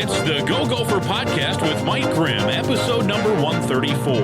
It's the Go Gopher Podcast with Mike Grimm, episode number 134.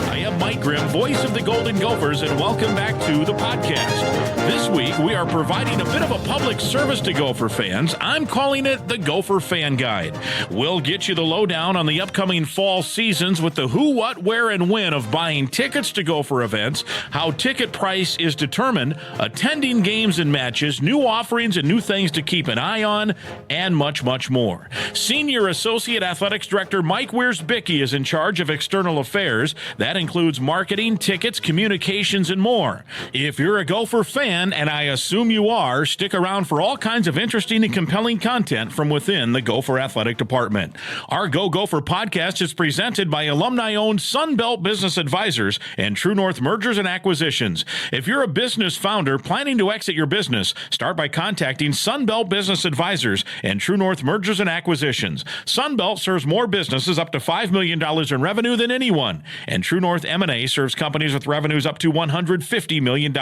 I am Mike Grimm, voice of the Golden Gophers, and welcome back to the podcast. This week, we are providing a bit of a public service to Gopher fans. I'm calling it the Gopher Fan Guide. We'll get you the lowdown on the upcoming fall seasons with the who, what, where, and when of buying tickets to Gopher events, how ticket price is determined, attending games and matches, new offerings and new things to keep an eye on, and much, much more. Senior Associate Athletics Director Mike Wierzbicki is in charge of external affairs. That includes marketing, tickets, communications, and more. If you're a Gopher fan, and I assume you are, stick around for all kinds of interesting and compelling content from within the Gopher Athletic Department. Our Go Gopher podcast is presented by alumni-owned Sunbelt Business Advisors and True North Mergers and Acquisitions. If you're a business founder planning to exit your business, start by contacting Sunbelt Business Advisors and True North Mergers and Acquisitions. Sunbelt serves more businesses up to $5 million in revenue than anyone, and True North M&A serves companies with revenues up to $150 million.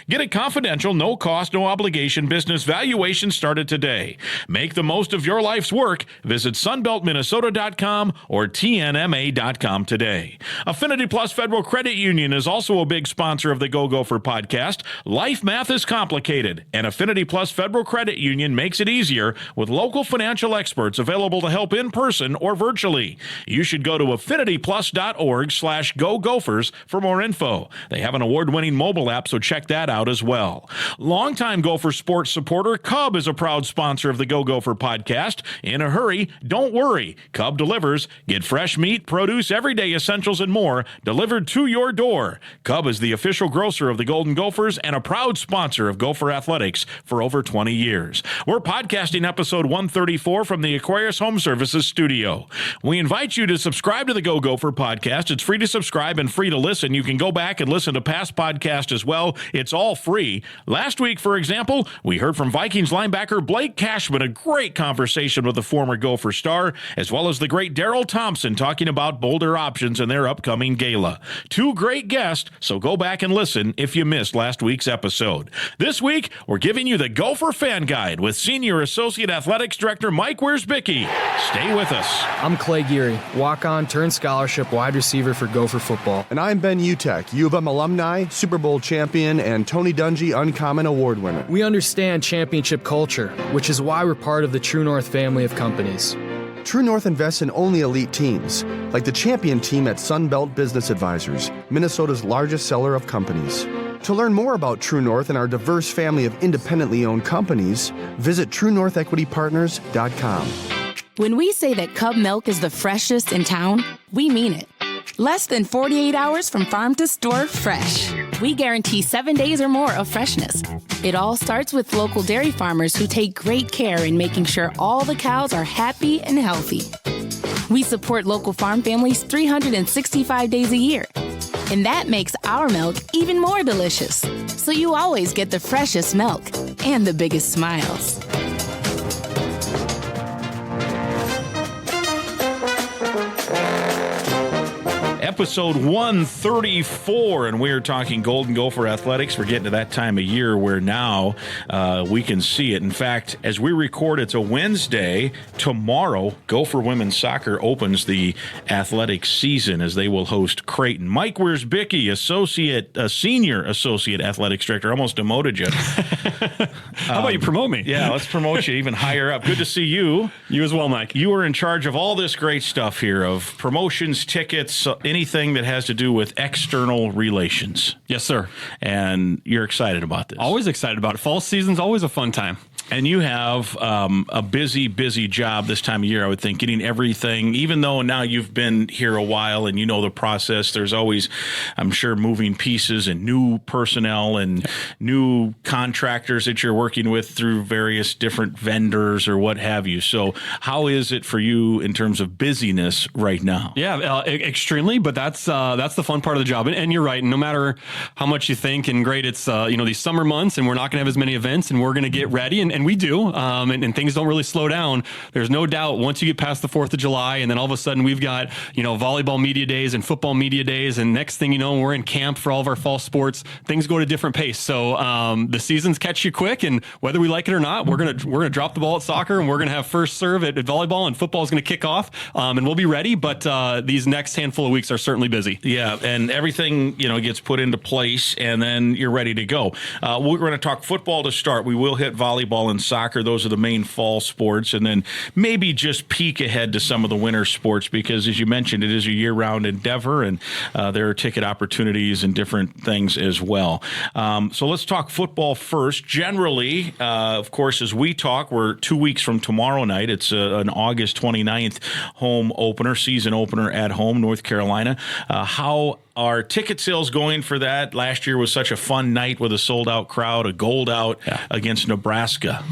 Get a confidential, no cost, no obligation business valuation started today. Make the most of your life's work. Visit sunbeltminnesota.com or tnma.com today. Affinity Plus Federal Credit Union is also a big sponsor of the Go Gopher podcast. Life math is complicated, and Affinity Plus Federal Credit Union makes it easier with local financial experts available to help in person or virtually. You should go to affinityplus.org/Go Gophers for more info. They have an award-winning mobile app, so check that out as well. Longtime Gopher sports supporter Cub is a proud sponsor of the Go Gopher podcast. In a hurry, don't worry. Cub delivers. Get fresh meat, produce, everyday essentials, and more delivered to your door. Cub is the official grocer of the Golden Gophers and a proud sponsor of Gopher Athletics for over 20 years. We're podcasting episode 134 from the Aquarius Home Services studio. We invite you to subscribe to the Go Gopher podcast. It's free to subscribe and free to listen. You can go back and listen to past podcasts as well. It's all free. Last week, for example, we heard from Vikings linebacker Blake Cashman, a great conversation with the former Gopher star, as well as the great Daryl Thompson talking about Boulder options and their upcoming gala. Two great guests, so go back and listen if you missed last week's episode. This week, we're giving you the Gopher Fan Guide with Senior Associate Athletics Director Mike Wierzbicki. Stay with us. I'm Clay Geary, walk-on turned scholarship wide receiver for Gopher football. And I'm Ben Utek, U of M alumni, Super Bowl champion, and Tony Dungy Uncommon Award winner. We understand championship culture, which is why we're part of the True North family of companies. True North invests in only elite teams, like the champion team at Sunbelt Business Advisors, Minnesota's largest seller of companies. To learn more about True North and our diverse family of independently owned companies, visit TrueNorthEquityPartners.com. When we say that Cub milk is the freshest in town, we mean it. Less than 48 hours from farm to store fresh. We guarantee 7 days or more of freshness. It all starts with local dairy farmers who take great care in making sure all the cows are happy and healthy. We support local farm families 365 days a year. And that makes our milk even more delicious. So you always get the freshest milk and the biggest smiles. Episode 134, and we're talking Golden Gopher Athletics. We're getting to that time of year where now we can see it. In fact, as we record, it's a Wednesday. Tomorrow, Gopher Women's Soccer opens the athletic season as they will host Creighton. Mike Wierzbicki, Senior Associate Athletics Director. Almost demoted you. How about you promote me? Yeah, let's promote you even higher up. Good to see you. You as well, Mike. You are in charge of all this great stuff here of promotions, tickets, anything that has to do with external relations. Yes, sir. And you're excited about this. Always excited about it. Fall season's always a fun time. And you have a busy job this time of year, I would think, getting everything, even though now you've been here a while and you know the process, there's always, I'm sure, moving pieces and new personnel and new contractors that you're working with through various different vendors or what have you. So how is it for you in terms of busyness right now? Yeah, extremely, but that's the fun part of the job. And you're right, no matter how much you think and great, it's these summer months and we're not going to have as many events and we're going to get ready. And and we do, and things don't really slow down. There's no doubt once you get past the 4th of July, and then all of a sudden we've got, volleyball media days and football media days, and next thing you know, we're in camp for all of our fall sports. Things go at a different pace. So the seasons catch you quick, and whether we like it or not, we're gonna drop the ball at soccer, and we're gonna have first serve at volleyball, and football is gonna kick off, and we'll be ready. But these next handful of weeks are certainly busy. Yeah, and everything gets put into place, and then you're ready to go. We're going to talk football to start. We will hit volleyball and soccer. Those are the main fall sports, and then maybe just peek ahead to some of the winter sports because, as you mentioned, it is a year-round endeavor, and there are ticket opportunities and different things as well. So let's talk football first. Generally, of course, as we talk, we're 2 weeks from tomorrow night. It's an August 29th home opener, season opener at home, North Carolina. How are ticket sales going for that? Last year was such a fun night with a sold-out crowd, a gold out against Nebraska.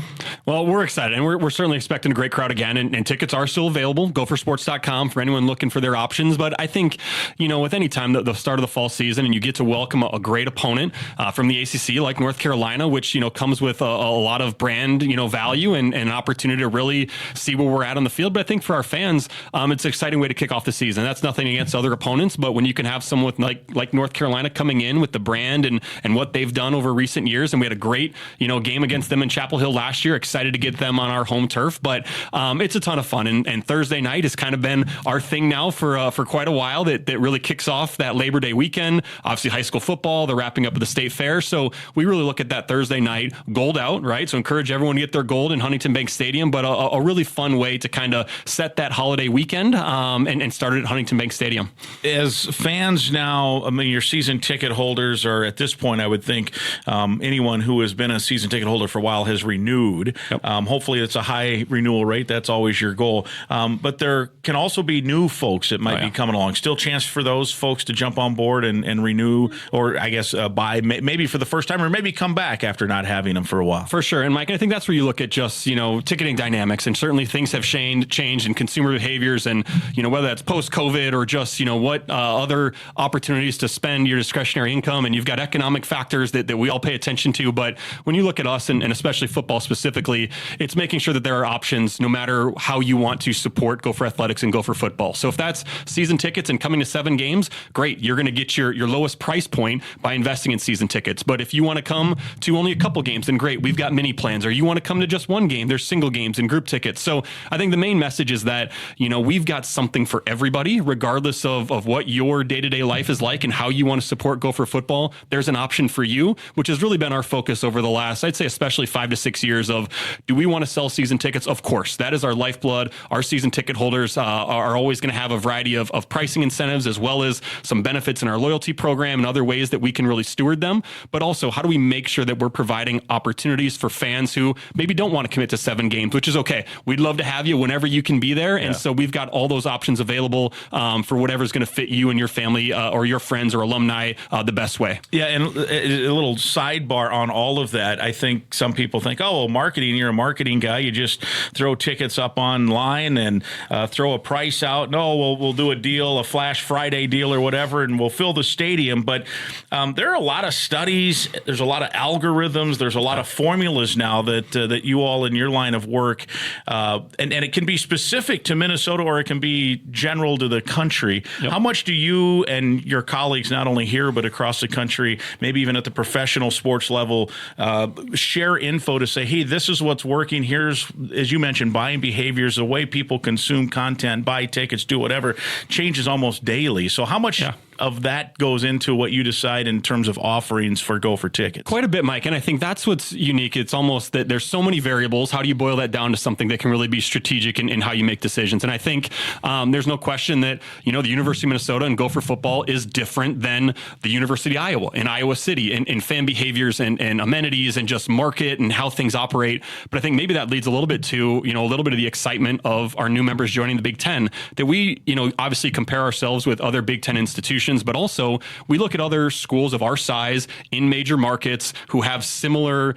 Well, we're excited, and we're certainly expecting a great crowd again, and tickets are still available, gophersports.com for anyone looking for their options. But I think, with any time, the start of the fall season, and you get to welcome a great opponent from the ACC like North Carolina, which, comes with a lot of brand, value and an opportunity to really see where we're at on the field. But I think for our fans, it's an exciting way to kick off the season. That's nothing against other opponents, but when you can have someone like North Carolina coming in with the brand and what they've done over recent years, and we had a great game against them in Chapel Hill last year. Excited to get them on our home turf, but it's a ton of fun. And Thursday night has kind of been our thing now for quite a while. That really kicks off that Labor Day weekend. Obviously, high school football. They're wrapping up with the state fair, so we really look at that Thursday night gold out, right? So encourage everyone to get their gold in Huntington Bank Stadium, but a really fun way to kind of set that holiday weekend and start it at Huntington Bank Stadium. As fans now, your season ticket holders are, at this point, I would think anyone who has been a season ticket holder for a while has renewed. Yep. Hopefully it's a high renewal rate. That's always your goal. But there can also be new folks that might be coming along. Still chance for those folks to jump on board and renew, or I guess buy maybe for the first time, or maybe come back after not having them for a while. For sure. And Mike, I think that's where you look at just, ticketing dynamics, and certainly things have changed in consumer behaviors, and, whether that's post-COVID or just, what other opportunities to spend your discretionary income, and you've got economic factors that we all pay attention to. But when you look at us, and especially football specifically, it's making sure that there are options no matter how you want to support Gopher Athletics and Gopher football. So if that's season tickets and coming to 7 games, great. You're going to get your lowest price point by investing in season tickets. But if you want to come to only a couple games, then great. We've got mini plans. Or you want to come to just one game, there's single games and group tickets. So I think the main message is that, we've got something for everybody, regardless of what your day-to-day life is like and how you want to support Gopher football. There's an option for you, which has really been our focus over the last, I'd say, especially 5 to 6 years of, do we want to sell season tickets? Of course, that is our lifeblood. Our season ticket holders are always going to have a variety of pricing incentives, as well as some benefits in our loyalty program and other ways that we can really steward them. But also, how do we make sure that we're providing opportunities for fans who maybe don't want to commit to 7 games, which is okay. We'd love to have you whenever you can be there. And so we've got all those options available for whatever's going to fit you and your family or your friends or alumni the best way. Yeah, and a little sidebar on all of that. I think some people think, oh, well, marketing, you're a marketing guy. You just throw tickets up online and throw a price out. No, we'll do a deal, a Flash Friday deal or whatever, and we'll fill the stadium. But there are a lot of studies. There's a lot of algorithms. There's a lot of formulas now that you all in your line of work, and it can be specific to Minnesota or it can be general to the country. Yep. How much do you and your colleagues, not only here but across the country, maybe even at the professional sports level, share info to say, hey, this is what's working. Here's, as you mentioned, buying behaviors, the way people consume content, buy tickets, do whatever, changes almost daily. So how much of that goes into what you decide in terms of offerings for Gopher tickets? Quite a bit, Mike. And I think that's what's unique. It's almost that there's so many variables. How do you boil that down to something that can really be strategic in how you make decisions? And I think there's no question that, the University of Minnesota and Gopher football is different than the University of Iowa and Iowa City in fan behaviors and amenities and just market and how things operate. But I think maybe that leads a little bit to, a little bit of the excitement of our new members joining the Big Ten, that we, obviously compare ourselves with other Big Ten institutions, but also we look at other schools of our size in major markets who have similar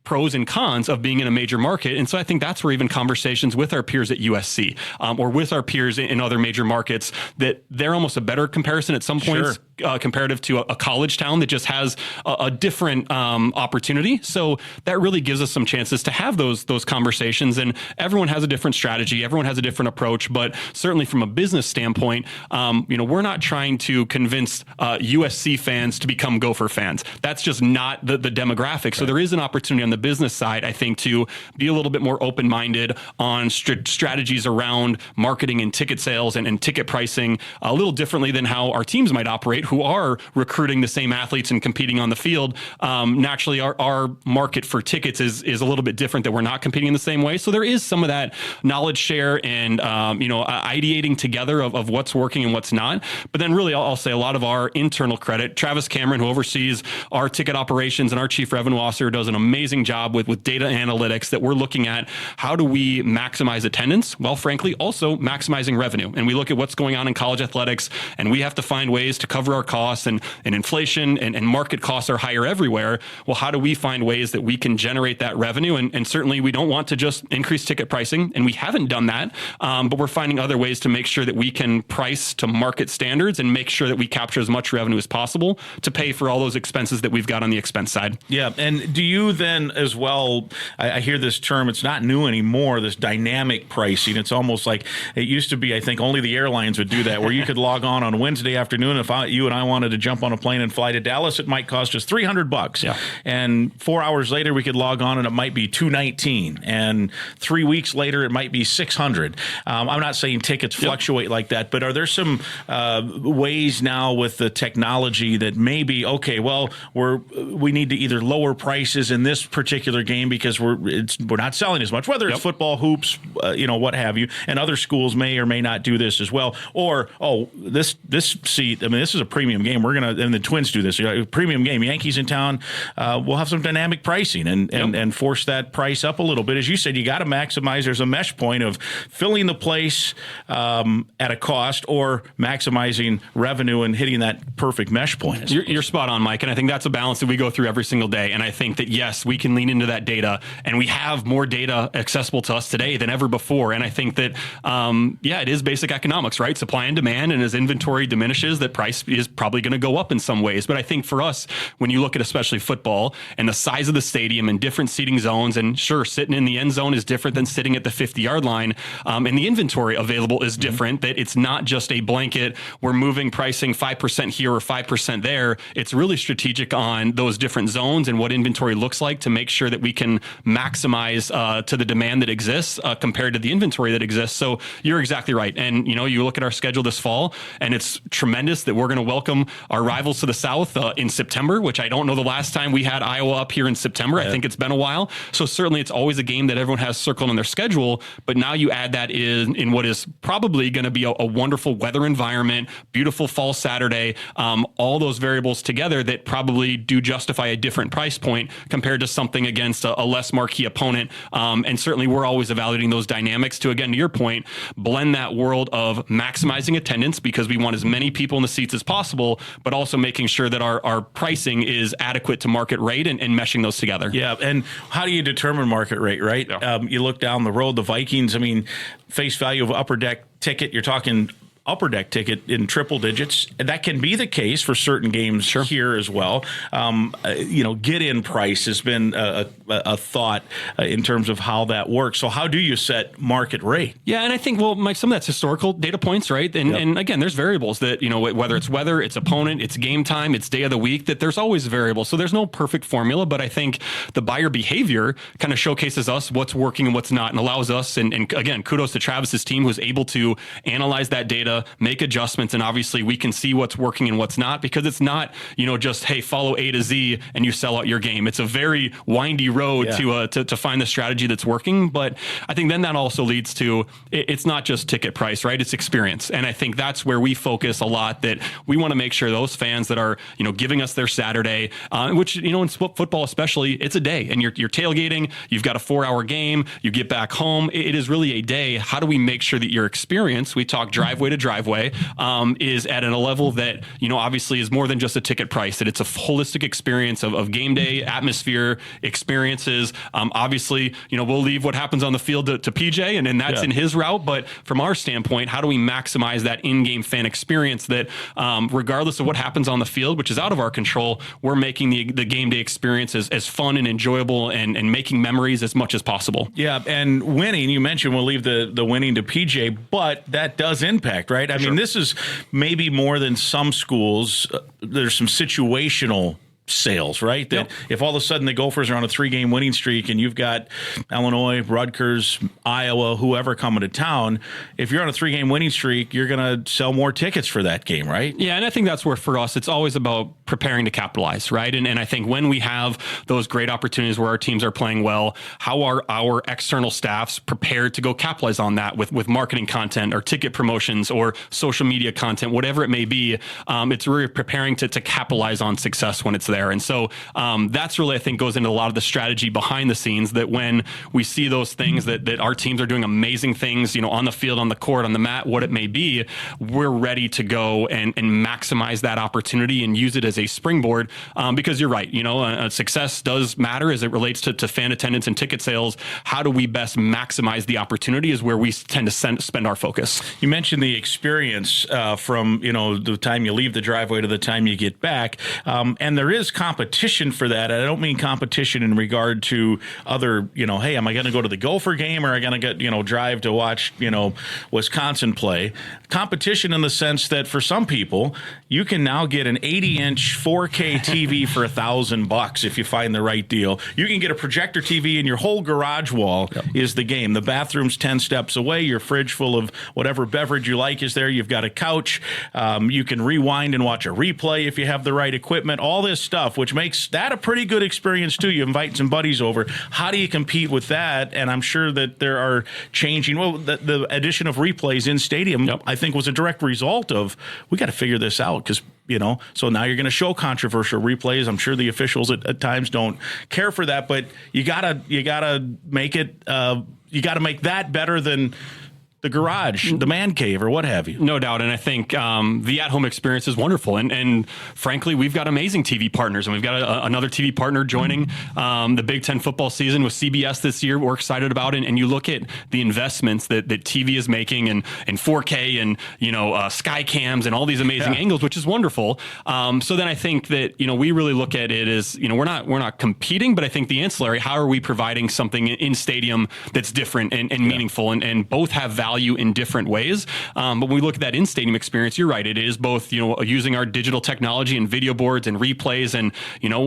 pros and cons of being in a major market. And so I think that's where even conversations with our peers at USC or with our peers in other major markets, that they're almost a better comparison at some points. Sure. comparative to a college town that just has a different opportunity. So that really gives us some chances to have those conversations. And everyone has a different strategy. Everyone has a different approach. But certainly from a business standpoint, we're not trying to convince USC fans to become Gopher fans. That's just not the demographic. Right. So there is an opportunity on the business side, I think, to be a little bit more open-minded on strategies around marketing and ticket sales and ticket pricing a little differently than how our teams might operate, who are recruiting the same athletes and competing on the field. Naturally, our market for tickets is a little bit different, that we're not competing in the same way. So there is some of that knowledge share and, ideating together of what's working and what's not. But then really, I'll say a lot of our internal credit, Travis Cameron, who oversees our ticket operations, and our chief revenue officer, does an amazing job with data analytics, that we're looking at how do we maximize attendance while frankly also maximizing revenue. And we look at what's going on in college athletics, and we have to find ways to cover our costs, and inflation and market costs are higher everywhere. Well, how do we find ways that we can generate that revenue? And certainly we don't want to just increase ticket pricing, and we haven't done that, but we're finding other ways to make sure that we can price to market standards and make sure that we capture as much revenue as possible to pay for all those expenses that we've got on the expense side. Yeah. And do you then as well, I hear this term, it's not new anymore, this dynamic pricing. It's almost like it used to be, I think only the airlines would do that, where you could log on Wednesday afternoon. If you and I wanted to jump on a plane and fly to Dallas, it might cost us $300. Yeah. And 4 hours later, we could log on and it might be $219. And 3 weeks later, it might be $600. I'm not saying tickets fluctuate like that, but are there some ways now with the technology that maybe, okay, well, we need to either lower prices in this particular game because we're not selling as much, whether it's football, hoops, what have you, and other schools may or may not do this as well. Or, this seat, I mean, this is a premium game. And the Twins do this, premium game, Yankees in town, we'll have some dynamic pricing and force that price up a little bit. As you said, you got to maximize. There's a mesh point of filling the place at a cost or maximizing revenue and hitting that perfect mesh point. You're spot on, Mike. And I think that's a balance that we go through every single day. And I think that, yes, we can lean into that data, and we have more data accessible to us today than ever before. And I think that, it is basic economics, right? Supply and demand. And as inventory diminishes, that price is probably going to go up in some ways. But I think for us, when you look at especially football and the size of the stadium and different seating zones, and sure, sitting in the end zone is different than sitting at the 50-yard line, and the inventory available is different, that it's not just a blanket, we're moving pricing 5% here or 5% there. It's really strategic on those different zones and what inventory looks like to make sure that we can maximize to the demand that exists compared to the inventory that exists. So you're exactly right. And, you look at our schedule this fall, and it's tremendous that we're going to welcome our rivals to the South in September, which I don't know the last time we had Iowa up here in September. Yeah. I think it's been a while. So certainly it's always a game that everyone has circled on their schedule. But now you add that in what is probably going to be a wonderful weather environment, beautiful fall Saturday, all those variables together that probably do justify a different price point compared to something against a less marquee opponent. And certainly we're always evaluating those dynamics to, again, to your point, blend that world of maximizing attendance because we want as many people in the seats as possible, but also making sure that our pricing is adequate to market rate and meshing those together. Yeah. And how do you determine market rate, right? Yeah. You look down the road, the Vikings, face value of upper deck ticket, you're talking upper deck ticket in triple digits. That can be the case for certain games here as well. Get in price has been a thought in terms of how that works. So how do you set market rate? Yeah, and I think, Mike, some of that's historical data points, right? And again, there's variables that, whether it's weather, it's opponent, it's game time, it's day of the week, that there's always variables. So there's no perfect formula, but I think the buyer behavior kind of showcases us what's working and what's not, and allows us, and again, kudos to Travis's team who's able to analyze that data, make adjustments, and obviously we can see what's working and what's not, because it's not, just, hey, follow A to Z and you sell out your game. It's a very windy road to find the strategy that's working. But I think then that also leads to, it's not just ticket price, right? It's experience. And I think that's where we focus a lot, that we want to make sure those fans that are, giving us their Saturday, which, in football especially, it's a day, and you're tailgating, you've got a 4-hour game, you get back home. It is really a day. How do we make sure that your experience, we talk driveway to driveway, driveway is at a level that, obviously is more than just a ticket price, that it's a holistic experience of game day atmosphere experiences. Obviously, we'll leave what happens on the field to PJ and that's in his route. But from our standpoint, how do we maximize that in-game fan experience that regardless of what happens on the field, which is out of our control, we're making the game day experience as fun and enjoyable and making memories as much as possible. Yeah. And winning, you mentioned we'll leave the winning to PJ, but that does impact, right? I mean, this is maybe more than some schools. There's some situational sales, right? That if all of a sudden the Gophers are on a 3-game winning streak and you've got Illinois, Rutgers, Iowa, whoever coming to town, if you're on a 3-game winning streak, you're going to sell more tickets for that game, right? Yeah, and I think that's where for us, it's always about preparing to capitalize, right? And I think when we have those great opportunities where our teams are playing well, how are our external staffs prepared to go capitalize on that with marketing content or ticket promotions or social media content, whatever it may be. It's really preparing to capitalize on success when it's there. And so that's really, I think, goes into a lot of the strategy behind the scenes, that when we see those things that our teams are doing amazing things, on the field, on the court, on the mat, what it may be, we're ready to go and maximize that opportunity and use it as a springboard. Because you're right, success does matter as it relates to fan attendance and ticket sales. How do we best maximize the opportunity is where we tend to spend our focus. You mentioned the experience from, the time you leave the driveway to the time you get back. And there is competition for that. I don't mean competition in regard to other, hey, am I going to go to the Gopher game or am I going to get, drive to watch, Wisconsin play? Competition in the sense that for some people, you can now get an 80-inch 4K TV for $1,000 if you find the right deal. You can get a projector TV and your whole garage wall is the game. The bathroom's 10 steps away. Your fridge full of whatever beverage you like is there. You've got a couch. You can rewind and watch a replay if you have the right equipment. All this stuff, which makes that a pretty good experience too. You invite some buddies over. How do you compete with that? And I'm sure that there are changing. Well, the addition of replays in stadium, I think, was a direct result of we got to figure this out because. So now you're going to show controversial replays. I'm sure the officials at times don't care for that, but you gotta make it. You got to make that better than the garage, the man cave, or what have you. No doubt. And I think the at-home experience is wonderful. And frankly, we've got amazing TV partners. And we've got another TV partner joining the Big Ten football season with CBS this year. We're excited about it. And you look at the investments that TV is making and 4K and, sky cams and all these amazing angles, which is wonderful. So then I think that, we really look at it as, we're not competing, but I think the ancillary, how are we providing something in stadium that's different and meaningful and both have value in different ways. But when we look at that in-stadium experience, you're right. It is both, using our digital technology and video boards and replays and,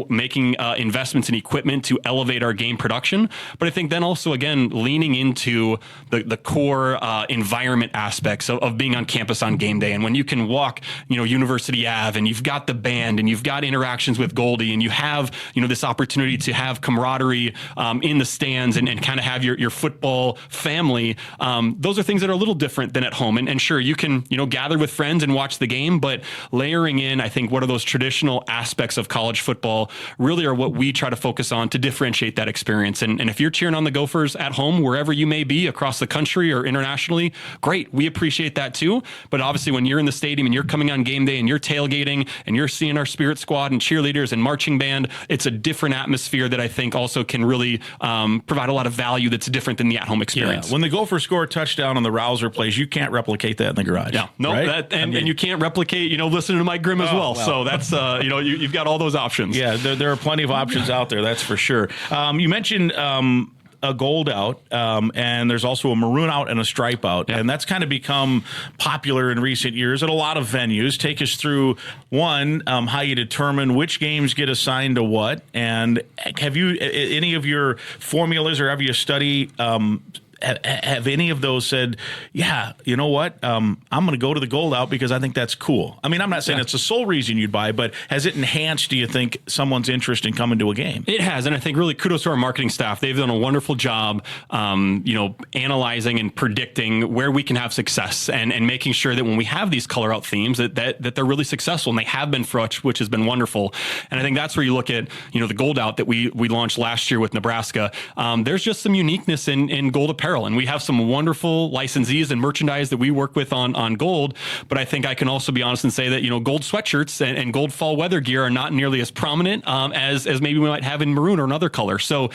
making investments in equipment to elevate our game production. But I think then also, again, leaning into the core environment aspects of being on campus on game day. And when you can walk, University Ave and you've got the band and you've got interactions with Goldie and you have, this opportunity to have camaraderie in the stands and kind of have your football family. Those are things that are a little different than at home. And sure, you can, gather with friends and watch the game, but layering in, I think, what are those traditional aspects of college football really are what we try to focus on to differentiate that experience. And if you're cheering on the Gophers at home, wherever you may be across the country or internationally, great. We appreciate that too. But obviously when you're in the stadium and you're coming on game day and you're tailgating and you're seeing our Spirit Squad and cheerleaders and marching band, it's a different atmosphere that I think also can really provide a lot of value that's different than the at-home experience. Yeah. When the Gophers score a touchdown on the Rouser plays, you can't replicate that in the garage. Yeah, no, right? And you can't replicate, listening to Mike Grimm as well. So that's, you've got all those options. Yeah, there are plenty of options out there, that's for sure. You mentioned a gold out, and there's also a maroon out and a stripe out, and that's kind of become popular in recent years at a lot of venues. Take us through, one, how you determine which games get assigned to what, and have you, any of your formulas or have you study have any of those said, yeah, you know what, I'm going to go to the gold out because I think that's cool? I mean, I'm not saying it's the sole reason you'd buy, but has it enhanced, do you think, someone's interest in coming to a game? It has, and I think really kudos to our marketing staff. They've done a wonderful job, analyzing and predicting where we can have success and making sure that when we have these color out themes that they're really successful, and they have been for us, which has been wonderful. And I think that's where you look at, the gold out that we launched last year with Nebraska. There's just some uniqueness in gold apparel. apparel. And we have some wonderful licensees and merchandise that we work with on Gold. But I think I can also be honest and say that, Gold sweatshirts and Gold fall weather gear are not nearly as prominent as maybe we might have in maroon or another color. So,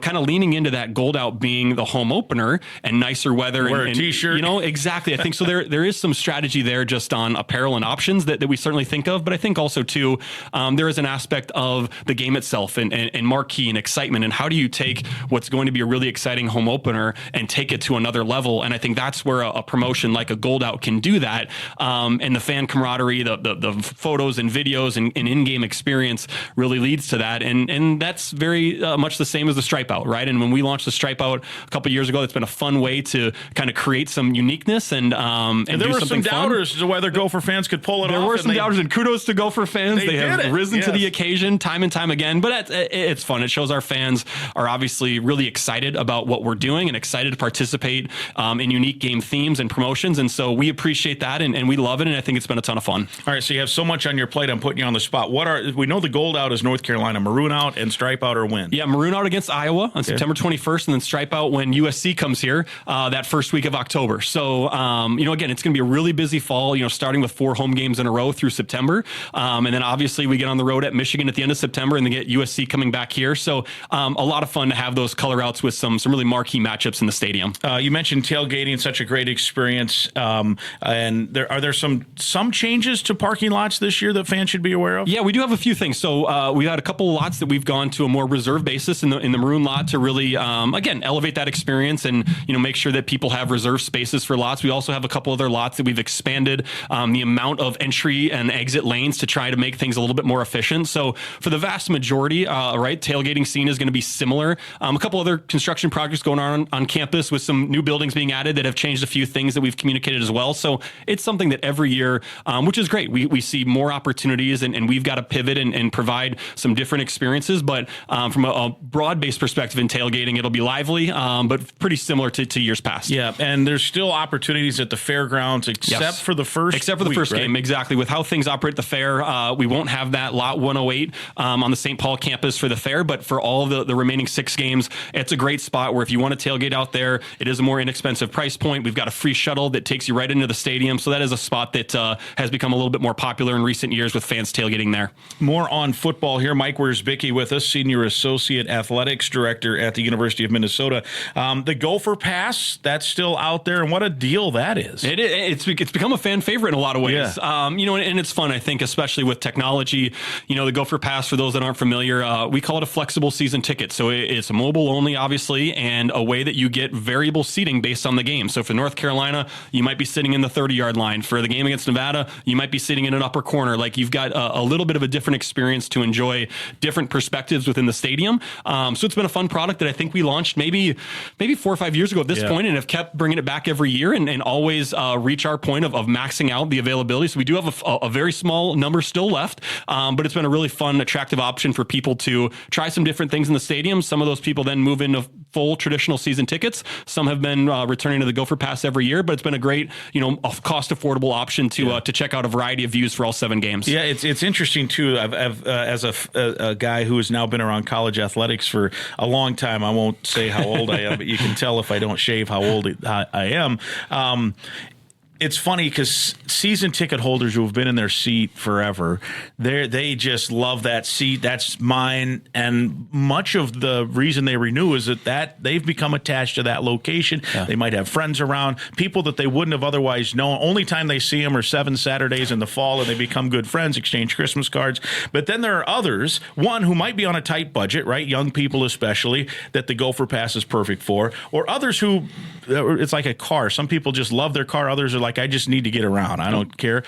kind of leaning into that Gold Out being the home opener and nicer weather. Wear a t-shirt. Exactly. I think so. There is some strategy there just on apparel and options that we certainly think of. But I think also, too, there is an aspect of the game itself and marquee and excitement. And how do you take what's going to be a really exciting home opener and take it to another level? And I think that's where a promotion like a Gold Out can do that. And the fan camaraderie, the photos and videos and in-game experience really leads to that. And that's very much the same as the Stripe Out, right? And when we launched the Stripe Out a couple of years ago, it's been a fun way to kind of create some uniqueness and there were some doubters as to whether Gopher fans could pull it off. There were some doubters, and kudos to Gopher fans. They have risen to the occasion time and time again. But it's fun. It shows our fans are obviously really excited about what we're doing and excited to participate in unique game themes and promotions. And so we appreciate that and we love it. And I think it's been a ton of fun. All right, so you have so much on your plate. I'm putting you on the spot. We know the Gold Out is North Carolina, Maroon Out and Stripe Out are when? Yeah, Maroon Out against Iowa on September 21st, and then Stripe Out when USC comes here that first week of October. So, again, it's going to be a really busy fall, starting with 4 home games in a row through September. And then obviously we get on the road at Michigan at the end of September and then get USC coming back here. So a lot of fun to have those color outs with some really marquee matchups in the stadium. You mentioned tailgating, such a great experience. And are there some changes to parking lots this year that fans should be aware of? Yeah, we do have a few things. So we had a couple of lots that we've gone to a more reserve basis in the Maroon lot to really, again, elevate that experience and, make sure that people have reserved spaces for lots. We also have a couple other lots that we've expanded the amount of entry and exit lanes to try to make things a little bit more efficient. So for the vast majority, tailgating scene is going to be similar. A couple other construction projects going on campus with some new buildings being added that have changed a few things that we've communicated as well. So it's something that every year, which is great, we see more opportunities and we've got to pivot and provide some different experiences. But from a broad-based perspective in tailgating, it'll be lively, but pretty similar to years past. Yeah, and there's still opportunities at the fairgrounds except for the first game. Exactly. With how things operate at the fair, we won't have that lot 108 on the St. Paul campus for the fair, but for all the remaining 6 games, it's a great spot where if you want to tailgate out there, it is a more inexpensive price point. We've got a free shuttle that takes you right into the stadium. So that is a spot that has become a little bit more popular in recent years with fans tailgating there. More on football here. Mike Wierzbicki with us, Senior Associate Athletics Director at the University of Minnesota. The Gopher Pass, that's still out there, and what a deal that is. It's become a fan favorite in a lot of ways. Yeah. And it's fun, I think, especially with technology. The Gopher Pass, for those that aren't familiar, we call it a flexible season ticket. So it's mobile only, obviously, and a way that you get variable seating based on the game. So for North Carolina, you might be sitting in the 30-yard line. For the game against Nevada, you might be sitting in an upper corner. Like, you've got a little bit of a different experience to enjoy different perspectives within the stadium. So it's been a fun product that I think we launched maybe 4 or 5 years ago at this point, and have kept bringing it back every year and always reach our point of maxing out the availability. So we do have a very small number still left, but it's been a really fun, attractive option for people to try some different things in the stadium. Some of those people then move into full traditional season tickets. Some have been returning to the Gopher Pass every year, but it's been a great, cost affordable option to check out a variety of views for all 7 games. Yeah, it's interesting too. I've as a guy who has now been around college athletics for a long time. I won't say how old I am, but you can tell if I don't shave how old I am. It's funny because season ticket holders who have been in their seat forever, they just love that seat. That's mine. And much of the reason they renew is that they've become attached to that location. Yeah. They might have friends around, people that they wouldn't have otherwise known. Only time they see them are 7 Saturdays in the fall, and they become good friends, exchange Christmas cards. But then there are others, one who might be on a tight budget, right? Young people especially, that the Gopher Pass is perfect for. Or others who, it's like a car. Some people just love their car. Others are like, I just need to get around. I don't care.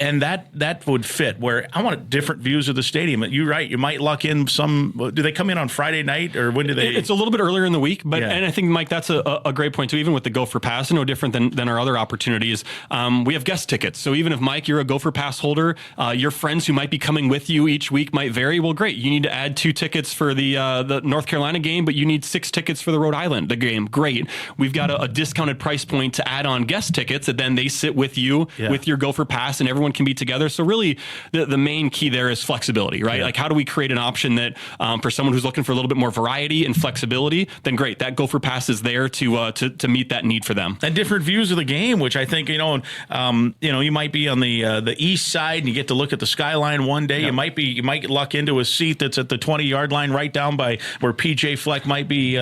And that would fit where I want different views of the stadium. You're right. You might luck in some. Do they come in on Friday night or when do they? It's a little bit earlier in the week, but and I think, Mike, that's a great point too. Even with the Gopher Pass, no different than our other opportunities. We have guest tickets. So even if, Mike, you're a Gopher Pass holder, your friends who might be coming with you each week might vary. Well, great. You need to add 2 tickets for the North Carolina game, but you need 6 tickets for the Rhode Island game. Great. We've got a discounted price point to add on guest tickets, and then they sit with you with your Gopher Pass, and everyone everyone can be together. So really the main key there is flexibility, right? Like how do we create an option that for someone who's looking for a little bit more variety and flexibility, then great, that Gopher Pass is there to meet that need for them. And different views of the game, which I think, you might be on the east side and you get to look at the skyline one day. Yep. You might luck into a seat that's at the 20-yard line right down by where PJ Fleck might be,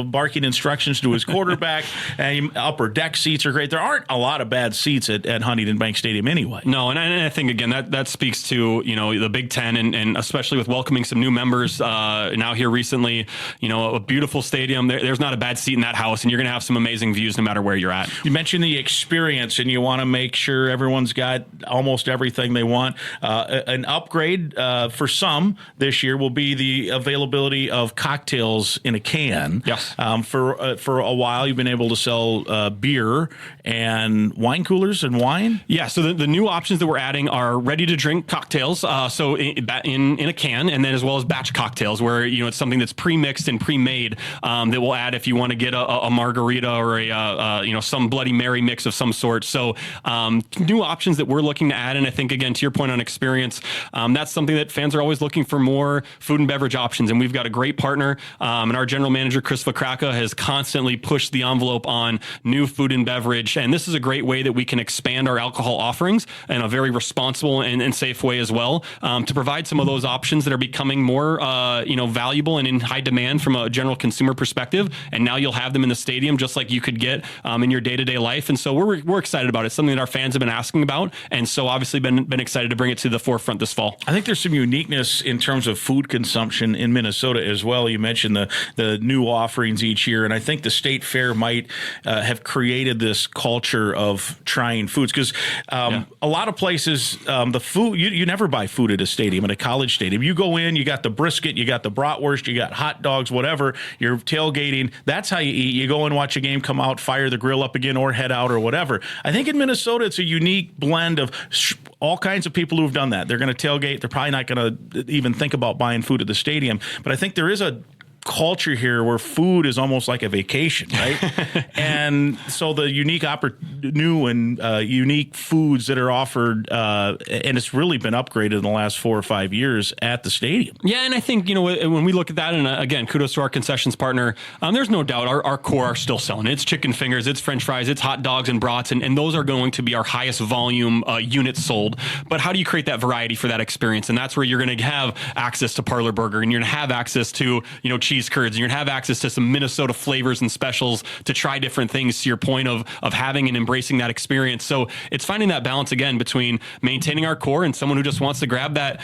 barking instructions to his quarterback. And upper deck seats are great. There aren't a lot of bad seats at Huntington Bank Stadium anyway. No, and I think, again, that speaks to, the Big Ten and especially with welcoming some new members now here recently, a beautiful stadium. There's not a bad seat in that house, and you're going to have some amazing views no matter where you're at. You mentioned the experience, and you want to make sure everyone's got almost everything they want. An upgrade for some this year will be the availability of cocktails in a can. Yes. For a while, you've been able to sell beer and wine coolers and wine. Yeah. So the new options that we're adding are ready-to-drink cocktails. So in a can, and then as well as batch cocktails, where it's something that's pre-mixed and pre-made that we'll add if you want to get a margarita or some Bloody Mary mix of some sort. So new options that we're looking to add, and I think, again, to your point on experience, that's something that fans are always looking for, more food and beverage options, and we've got a great partner, and our general manager, Chris Vakraka, has constantly pushed the envelope on new food and beverage, and this is a great way that we can expand our alcohol offerings in a very responsible and safe way as well, to provide some of those options that are becoming more valuable and in high demand from a general consumer perspective, and now you'll have them in the stadium just like you could get in your day-to-day life. And so we're excited about it. It's something that our fans have been asking about, and so obviously been excited to bring it to the forefront this fall. I think there's some uniqueness in terms of food consumption in Minnesota as well. You mentioned the new offerings each year, and I think the State Fair might have created this culture of trying foods, because a lot of places, the food, you never buy food at a stadium, at a college stadium. You go in, you got the brisket, you got the bratwurst, you got hot dogs, whatever, you're tailgating. That's how you eat. You go and watch a game, come out, fire the grill up again, or head out or whatever. I think in Minnesota, it's a unique blend of all kinds of people who've done that. They're going to tailgate. They're probably not going to even think about buying food at the stadium. But I think there is a culture here where food is almost like a vacation, right? And so the unique new and unique foods that are offered, and it's really been upgraded in the last 4 or 5 years at the stadium. Yeah, and I think, when we look at that, and again, kudos to our concessions partner, there's no doubt our core are still selling. It's chicken fingers, it's French fries, it's hot dogs and brats, and those are going to be our highest volume units sold. But how do you create that variety for that experience? And that's where you're going to have access to Parlor Burger, and you're going to have access to, cheese curds, and you're going to have access to some Minnesota flavors and specials to try different things, to your point of having and embracing that experience. So it's finding that balance, again, between maintaining our core and someone who just wants to grab that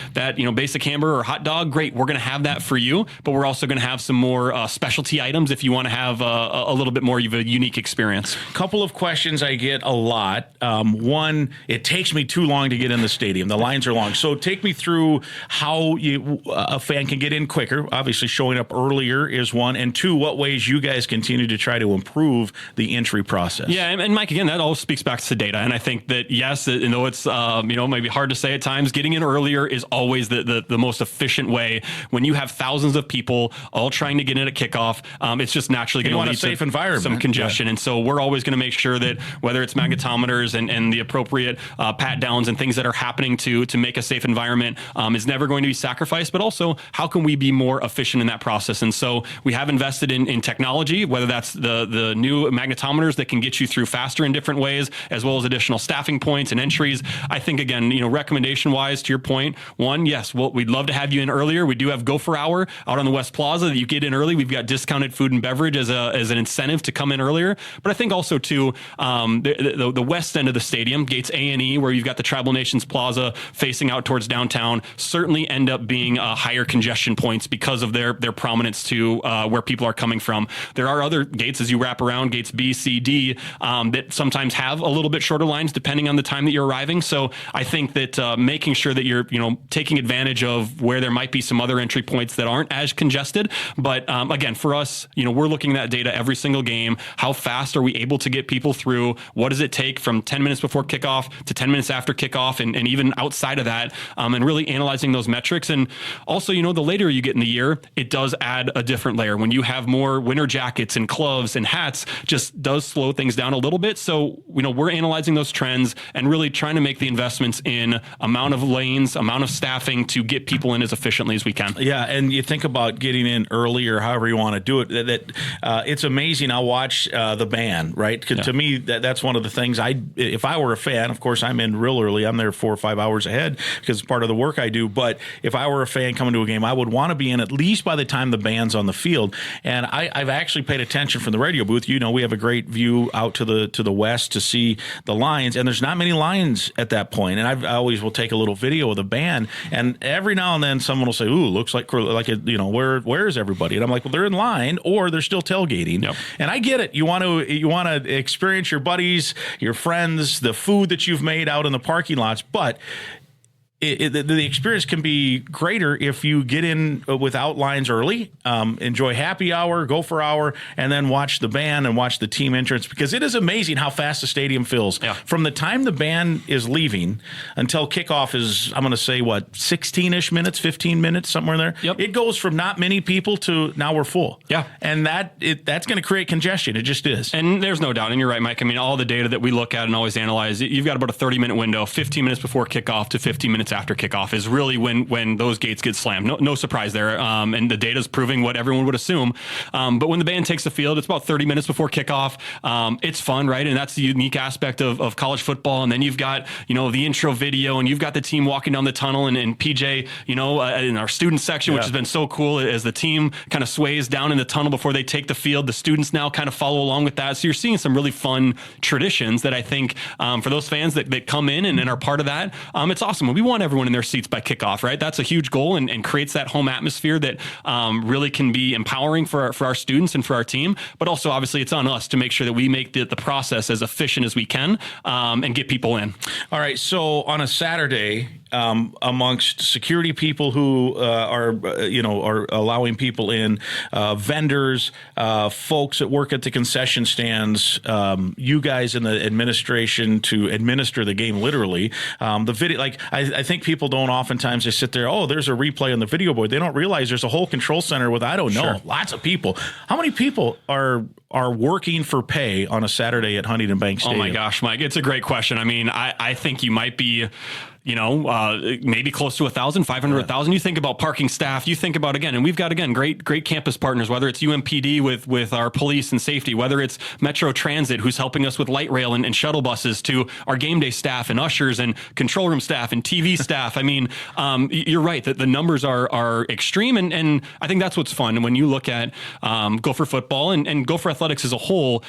basic hamburger or hot dog. Great, we're going to have that for you, but we're also going to have some more specialty items if you want to have a little bit more of a unique experience. Couple of questions I get a lot. One, it takes me too long to get in the stadium. The lines are long. So take me through how a fan can get in quicker. Obviously, showing up earlier is one, and two, what ways you guys continue to try to improve the entry process. Yeah, and Mike, again, that all speaks back to data, and I think that, yes, though it's maybe hard to say at times, getting in earlier is always the most efficient way. When you have thousands of people all trying to get in at kickoff, it's just naturally going to lead safe to environment. Some congestion, and so we're always going to make sure that whether it's magnetometers and the appropriate pat downs and things that are happening to make a safe environment is never going to be sacrificed, but also how can we be more efficient in that process? And so we have invested in technology, whether that's the new magnetometers that can get you through faster in different ways, as well as additional staffing points and entries. I think, again, recommendation-wise, to your point, one, yes, we'd love to have you in earlier. We do have Gopher Hour out on the West Plaza that you get in early. We've got discounted food and beverage as an incentive to come in earlier. But I think also, too, the west end of the stadium, gates A and E, where you've got the Tribal Nations Plaza facing out towards downtown, certainly end up being higher congestion points because of their prominence to where people are coming from. There are other gates as you wrap around, gates B, C, D, that sometimes have a little bit shorter lines depending on the time that you're arriving. So I think that making sure that you're taking advantage of where there might be some other entry points that aren't as congested. But again, for us, we're looking at that data every single game. How fast are we able to get people through? What does it take from 10 minutes before kickoff to 10 minutes after kickoff, and even outside of that, and really analyzing those metrics. And also, the later you get in the year, it does add a different layer. When you have more winter jackets and gloves and hats, just does slow things down a little bit. So so, we're analyzing those trends and really trying to make the investments in amount of lanes, amount of staffing to get people in as efficiently as we can. Yeah, and you think about getting in early or however you want to do it. It's amazing. I'll watch the band, right? To me, that's one of the things if I were a fan, of course, I'm in real early. I'm there 4 or 5 hours ahead because it's part of the work I do. But if I were a fan coming to a game, I would want to be in at least by the time the band's on the field. And I've actually paid attention from the radio booth. We have a great view out to the west to see the lines, and there's not many lines at that point. And I always will take a little video of the band, and every now and then someone will say, "Ooh, looks like where is everybody?" And I'm like, "Well, they're in line or they're still tailgating." Yep. And I get it. You want to experience your buddies, your friends, the food that you've made out in the parking lots, but the experience can be greater if you get in without lines early, enjoy happy hour, Gopher hour, and then watch the band and watch the team entrance, because it is amazing how fast the stadium fills. Yeah. From the time the band is leaving until kickoff is, I'm going to say, 16-ish minutes, 15 minutes, somewhere in there. Yep. It goes from not many people to now we're full. Yeah. And that's going to create congestion. It just is. And there's no doubt. And you're right, Mike. I mean, all the data that we look at and always analyze, you've got about a 30-minute window, 15 minutes before kickoff to 15 minutes after kickoff is really when those gates get slammed. No surprise there. And the data's proving what everyone would assume. But when the band takes the field, it's about 30 minutes before kickoff. It's fun, right? And that's the unique aspect of college football. And then you've got, the intro video, and you've got the team walking down the tunnel, and PJ, in our student section, which has been so cool as the team kind of sways down in the tunnel before they take the field. The students now kind of follow along with that. So you're seeing some really fun traditions that I think for those fans that come in and are part of that, it's awesome. We want everyone in their seats by kickoff, right? That's a huge goal and creates that home atmosphere that really can be empowering for our students and for our team. But also, obviously, it's on us to make sure that we make the process as efficient as we can and get people in. All right. So on a Saturday, amongst security people who are allowing people in, vendors, folks that work at the concession stands, you guys in the administration to administer the game literally. The video, I think people don't oftentimes just sit there, there's a replay on the video board. They don't realize there's a whole control center with, lots of people. How many people are working for pay on a Saturday at Huntington Bank Stadium? Oh my gosh, Mike, it's a great question. I mean, I think you might be maybe close to 1,000, 500,000. You think about parking staff, you think about, and we've got, great campus partners, whether it's UMPD with our police and safety, whether it's Metro Transit, who's helping us with light rail and shuttle buses, to our game day staff and ushers and control room staff and TV staff. I mean, you're right that the numbers are extreme. And I think that's what's fun. And when you look at Gopher football and Gopher athletics as a whole,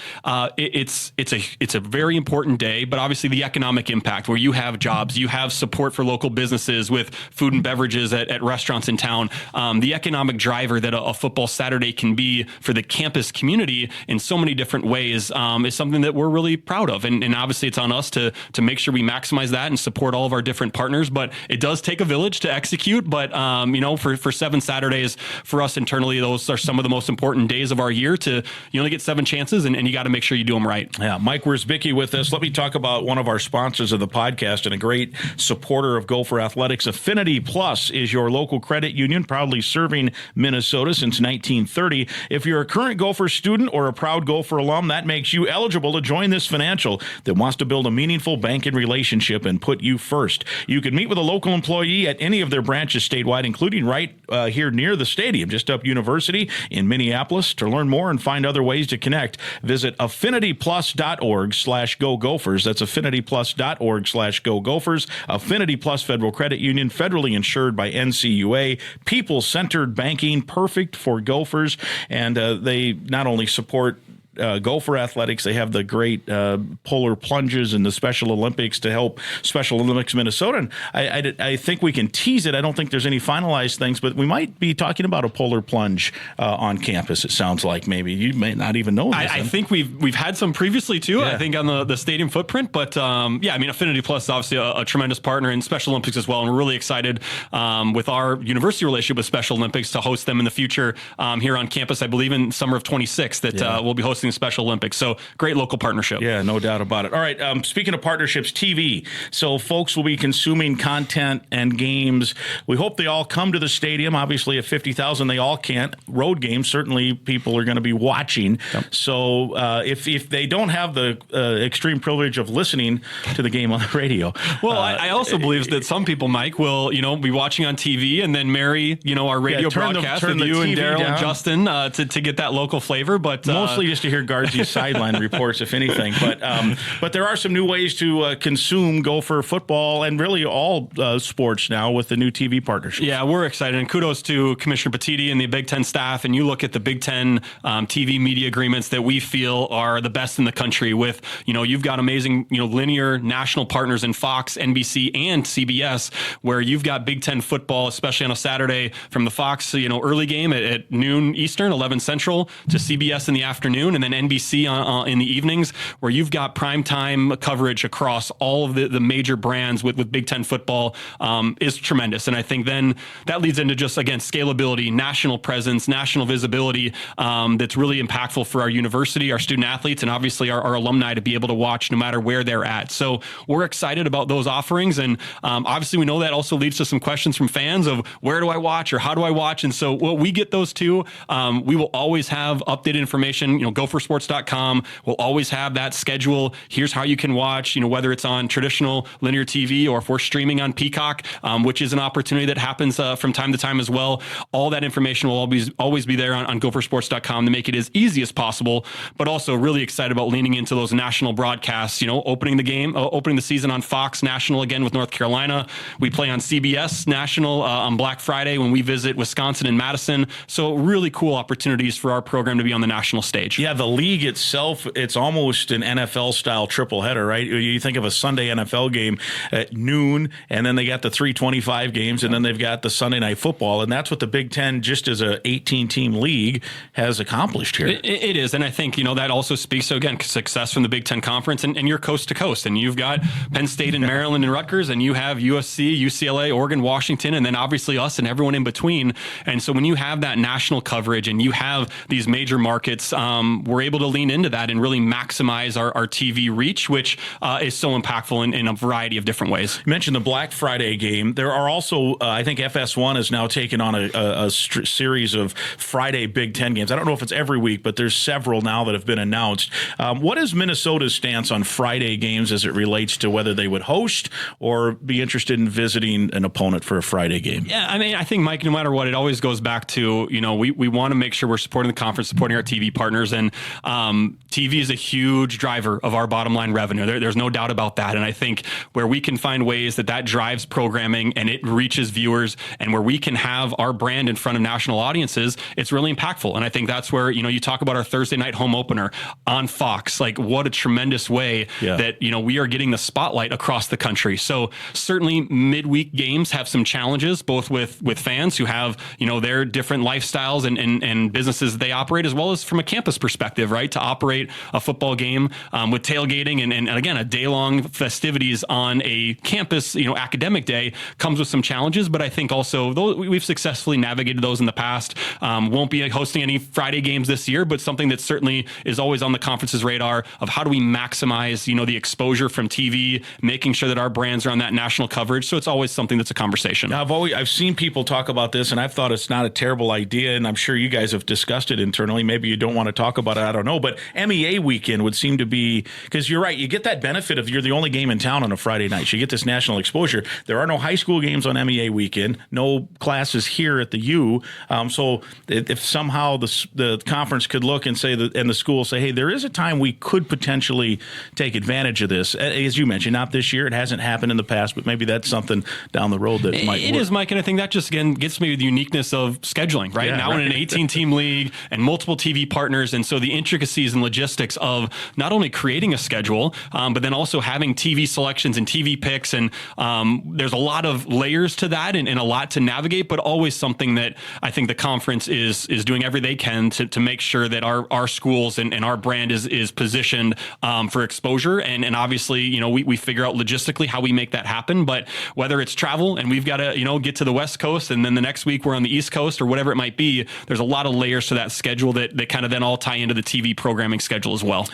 it's a very important day, but obviously the economic impact where you have jobs, you have support for local businesses with food and beverages at restaurants in town. The economic driver that a football Saturday can be for the campus community in so many different ways is something that we're really proud of. And obviously it's on us to make sure we maximize that and support all of our different partners. But it does take a village to execute. But, for 7 Saturdays for us internally, those are some of the most important days of our year. You only get 7 chances and you got to make sure you do them right. Yeah. Mike Wierzbicki with us. Let me talk about one of our sponsors of the podcast and a great supporter of Gopher Athletics. Affinity Plus is your local credit union, proudly serving Minnesota since 1930. If you're a current Gopher student or a proud Gopher alum, that makes you eligible to join this financial that wants to build a meaningful banking relationship and put you first. You can meet with a local employee at any of their branches statewide, including right here near the stadium, just up University in Minneapolis. To learn more and find other ways to connect, visit affinityplus.org/Go Gophers. That's affinityplus.org/Go Gophers. Affinity Plus Federal Credit Union, federally insured by NCUA, people-centered banking, perfect for Gophers. And they not only support Gopher Athletics, they have the great polar plunges and the Special Olympics to help Special Olympics Minnesota. And I think we can tease it. I don't think there's any finalized things, but we might be talking about a polar plunge on campus. It sounds like maybe you may not even know this. I think we've had some previously too. Yeah. I think on the stadium footprint, but Affinity Plus is obviously a tremendous partner in Special Olympics as well, and we're really excited with our university relationship with Special Olympics to host them in the future here on campus. I believe in summer of 26 that we'll be hosting hosting the Special Olympics. So great local partnership. Yeah, no doubt about it. All right, speaking of partnerships, TV. So folks will be consuming content and games. We hope they all come to the stadium. Obviously, at 50,000, they all can't. Road games, certainly people are going to be watching. Yep. So if they don't have the extreme privilege of listening to the game on the radio. Well, I also believe that some people, Mike, will be watching on TV and then marry our radio broadcast with you and Daryl and Justin to get that local flavor. But mostly just to hear Guardsy's sideline reports, if anything. But there are some new ways to consume Gopher football and really all sports now with the new TV partnership. Yeah, we're excited, and kudos to Commissioner Petiti and the Big Ten staff. And you look at the Big Ten TV media agreements that we feel are the best in the country. With you've got amazing linear national partners in Fox, NBC, and CBS, where you've got Big Ten football, especially on a Saturday, from the Fox early game at noon Eastern, 11 Central, to CBS in the afternoon, and then NBC in the evenings, where you've got primetime coverage across all of the major brands with Big Ten football is tremendous. And I think then that leads into just, again, scalability, national presence, national visibility that's really impactful for our university, our student athletes, and obviously our alumni to be able to watch no matter where they're at. So we're excited about those offerings. And obviously we know that also leads to some questions from fans of where do I watch or how do I watch? And so we get those too. We will always have updated information, gophersports.com. We'll always have that schedule. Here's how you can watch, whether it's on traditional linear TV or if we're streaming on Peacock, which is an opportunity that happens from time to time as well. All that information will always be there on gophersports.com to make it as easy as possible, but also really excited about leaning into those national broadcasts, opening the season on Fox National again with North Carolina. We play on CBS National on Black Friday when we visit Wisconsin and Madison. So really cool opportunities for our program to be on the national stage. Yeah, the league itself, it's almost an NFL-style triple header, right? You think of a Sunday NFL game at noon, and then they got the 3:25 games, and then they've got the Sunday Night Football, and that's what the Big Ten, just as a 18-team league, has accomplished here. It is, and I think, that also speaks to, again, success from the Big Ten Conference, and you're coast to coast, and you've got Penn State and Maryland and Rutgers, and you have USC, UCLA, Oregon, Washington, and then obviously us and everyone in between. And so when you have that national coverage and you have these major markets, we're able to lean into that and really maximize our TV reach, which is so impactful in a variety of different ways. You mentioned the Black Friday game. There are also, I think FS1 has now taken on a series of Friday Big Ten games. I don't know if it's every week, but there's several now that have been announced. What is Minnesota's stance on Friday games as it relates to whether they would host or be interested in visiting an opponent for a Friday game? Yeah, I think, Mike, no matter what, it always goes back to, we want to make sure we're supporting the conference, supporting our TV partners, and TV is a huge driver of our bottom line revenue. There's no doubt about that. And I think where we can find ways that drives programming and it reaches viewers, and where we can have our brand in front of national audiences, it's really impactful. And I think that's where, you talk about our Thursday night home opener on Fox, like what a tremendous way that, we are getting the spotlight across the country. So certainly midweek games have some challenges, both with fans who have, their different lifestyles and businesses they operate, as well as from a campus perspective, right? To operate a football game with tailgating and again, a day-long festivities on a campus, academic day comes with some challenges. But I think also we've successfully navigated those in the past. Won't be hosting any Friday games this year, but something that certainly is always on the conference's radar of how do we maximize, the exposure from TV, making sure that our brands are on that national coverage. So it's always something that's a conversation. Now, I've seen people talk about this, and I've thought it's not a terrible idea, and I'm sure you guys have discussed it internally. Maybe you don't want to talk about it, I don't know, but MEA weekend would seem to be, because you're right, you get that benefit of you're the only game in town on a Friday night. So you get this national exposure. There are no high school games on MEA weekend, no classes here at the U. So if somehow the conference could look and say, and the school say, hey, there is a time we could potentially take advantage of this. As you mentioned, not this year. It hasn't happened in the past, but maybe that's something down the road that might work. It is, Mike, and I think that just, again, gets maybe the uniqueness of scheduling, right? Yeah, now in an 18-team league and multiple TV partners, and so the intricacies and logistics of not only creating a schedule, but then also having TV selections and TV picks, and there's a lot of layers to that and a lot to navigate, but always something that I think the conference is doing everything they can to make sure that our schools and our brand is positioned for exposure, and obviously, we figure out logistically how we make that happen, but whether it's travel and we've got to, get to the West Coast, and then the next week we're on the East Coast or whatever it might be, there's a lot of layers to that schedule that kind of then all tie into the TV programming schedule as well.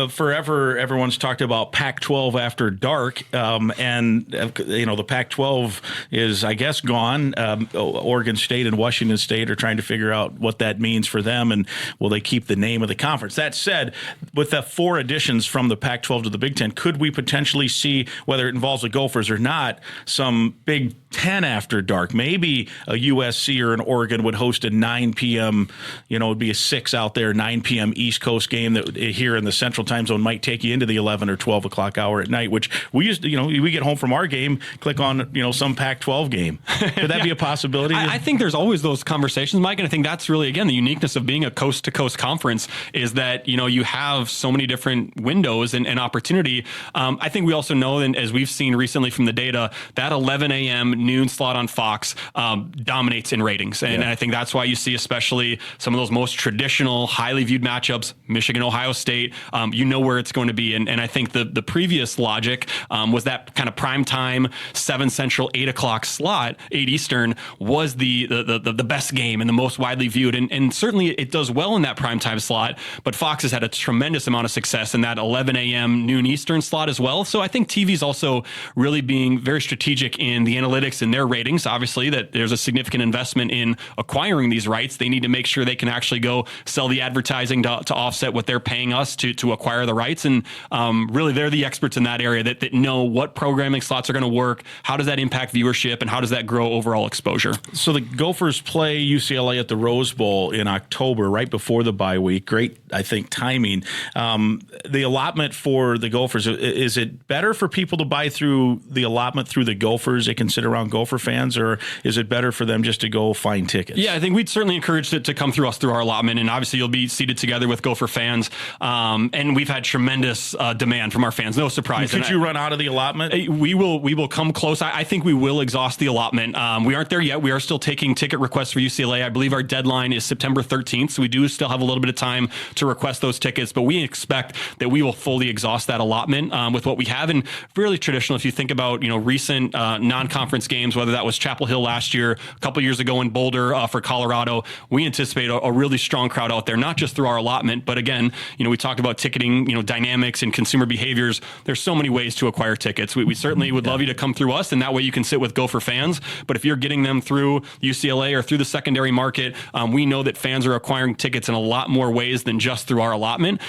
Forever, everyone's talked about Pac-12 after dark, and the Pac-12 is, I guess, gone. Oregon State and Washington State are trying to figure out what that means for them, and will they keep the name of the conference? That said, with the 4 additions from the Pac-12 to the Big Ten, could we potentially see, whether it involves the Gophers or not, some Big Ten after dark? Maybe a USC or an Oregon would host a 9 p.m., it would be a 6 out there, 9 p.m. East Coast game that here in the Central Time Zone might take you into the 11 or 12 o'clock hour at night, which we used to, we get home from our game, click on, some Pac-12 game. Could that be a possibility? I think there's always those conversations, Mike, and I think that's really, again, the uniqueness of being a coast-to-coast conference is that, you have so many different windows and opportunity. I think we also know, and as we've seen recently from the data, that 11 a.m. noon slot on Fox dominates in ratings. And I think that's why you see especially some of those most traditional, highly viewed matchups, Michigan, Ohio State, where it's going to be. And I think the previous logic was that kind of prime time, 7 Central, 8 o'clock slot, 8 Eastern, was the best game and the most widely viewed. And certainly it does well in that prime time slot, but Fox has had a tremendous amount of success in that 11 a.m. noon Eastern slot as well. So I think TV's also really being very strategic in the analytics and their ratings. Obviously, that there's a significant investment in acquiring these rights. They need to make sure they can actually go sell the advertising to offset what they're paying us to acquire the rights. And really, they're the experts in that area that know what programming slots are going to work, how does that impact viewership, and how does that grow overall exposure. So the Gophers play UCLA at the Rose Bowl in October, right before the bye week. Great, I think, timing. The allotment for the Gophers, is it better for people to buy through the allotment through the Gophers? They can sit around Gopher fans, or is it better for them just to go find tickets? Yeah, I think we'd certainly encourage it to come through us through our allotment, and obviously you'll be seated together with Gopher fans. And we've had tremendous demand from our fans. No surprise. Could you run out of the allotment? We will come close. I think we will exhaust the allotment. We aren't there yet. We are still taking ticket requests for UCLA. I believe our deadline is September 13th, so we do still have a little bit of time to request those tickets, but we expect that we will fully exhaust that allotment with what we have. And really traditional, if you think about recent non-conference games, whether that was Chapel Hill last year, a couple years ago in Boulder for Colorado, we anticipate a really strong crowd out there, not just through our allotment, but again, we talked about ticketing, dynamics and consumer behaviors. There's so many ways to acquire tickets. We certainly would love you to come through us, and that way you can sit with Gopher fans. But if you're getting them through UCLA or through the secondary market, we know that fans are acquiring tickets in a lot more ways than just through our allotment.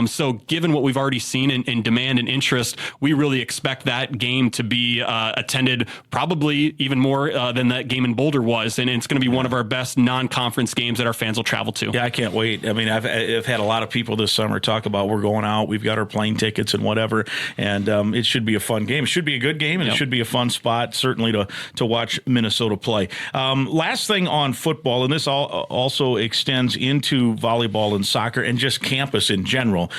So given what we've already seen in demand and interest, we really expect that game to be attended probably even more than that game in Boulder was. And it's going to be one of our best non-conference games that our fans will travel to. Yeah, I can't wait. I mean, I've had a lot of people this summer talk about we're going out, we've got our plane tickets and whatever, and it should be a fun game. It should be a good game, and it should be a fun spot, certainly, to watch Minnesota play. Last thing on football, and this also extends into volleyball and soccer and just campus in general.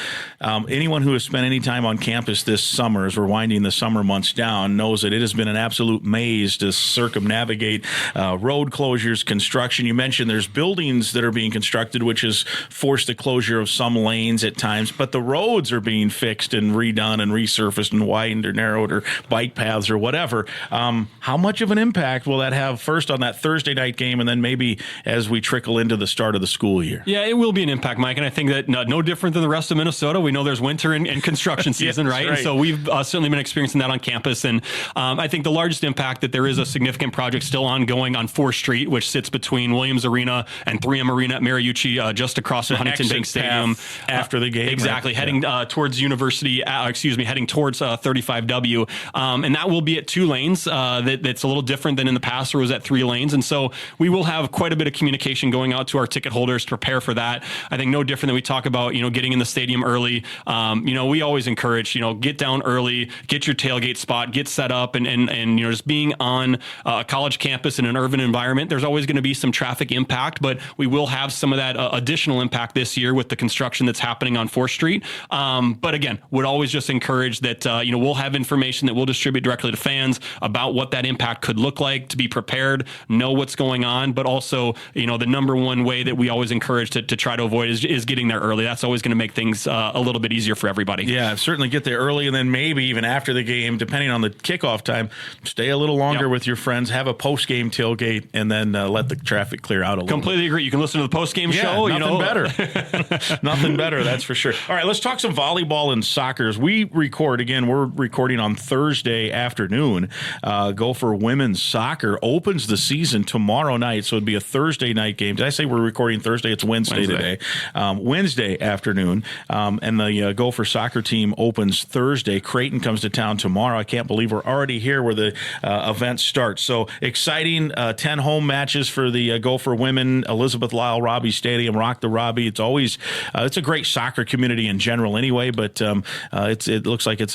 Anyone who has spent any time on campus this summer, as we're winding the summer months down, knows that it has been an absolute maze to circumnavigate road closures, construction. You mentioned there's buildings that are being constructed, which has forced the closure of some lanes at times, but the roads are being fixed and redone and resurfaced and widened or narrowed, or bike paths or whatever. How much of an impact will that have first on that Thursday night game, and then maybe as we trickle into the start of the school year? Yeah, it will be an impact, Mike, and I think that no different than the rest of Minnesota. We know there's winter and construction season, yes, right? And so we've certainly been experiencing that on campus, and I think the largest impact that there is a significant project still ongoing on 4th Street, which sits between Williams Arena and 3M Arena at Mariucci, just across from Huntington Bank Stadium. After the game. Exactly, right? heading towards University, heading towards 35W. And that will be at 2 lanes. That's a little different than in the past where it was at 3 lanes. And so we will have quite a bit of communication going out to our ticket holders to prepare for that. I think no different than we talk about, getting in the stadium early. We always encourage, get down early, get your tailgate spot, get set up, and just being on a college campus in an urban environment, there's always going to be some traffic impact, but we will have some of that additional impact this year with the construction that's happening on 4th Street. But again, would always just encourage that, we'll have information that we'll distribute directly to fans about what that impact could look like, to be prepared, know what's going on, but also, the number one way that we always encourage to try to avoid is getting there early. That's always going to make things a little bit easier for everybody. Yeah, certainly get there early, and then maybe even after the game, depending on the kickoff time, stay a little longer with your friends, have a post-game tailgate, and then let the traffic clear out a little Completely agree. You can listen to the post-game show. Nothing better. Nothing better, that's for sure. All right, let's talk some volleyball and soccer. As we record, again, we're recording on Thursday afternoon. Gopher women's soccer opens the season tomorrow night, so it'd be a Thursday night game. Did I say we're recording Thursday? It's Wednesday today. Wednesday afternoon, and the Gopher soccer team opens Thursday. Creighton comes to town tomorrow. I can't believe we're already here where the event starts. So exciting 10 home matches for the Gopher women. Elizabeth Lyle Robbie Stadium, Rock the Robbie. It's always it's a great soccer community in general anyway, but it looks like it's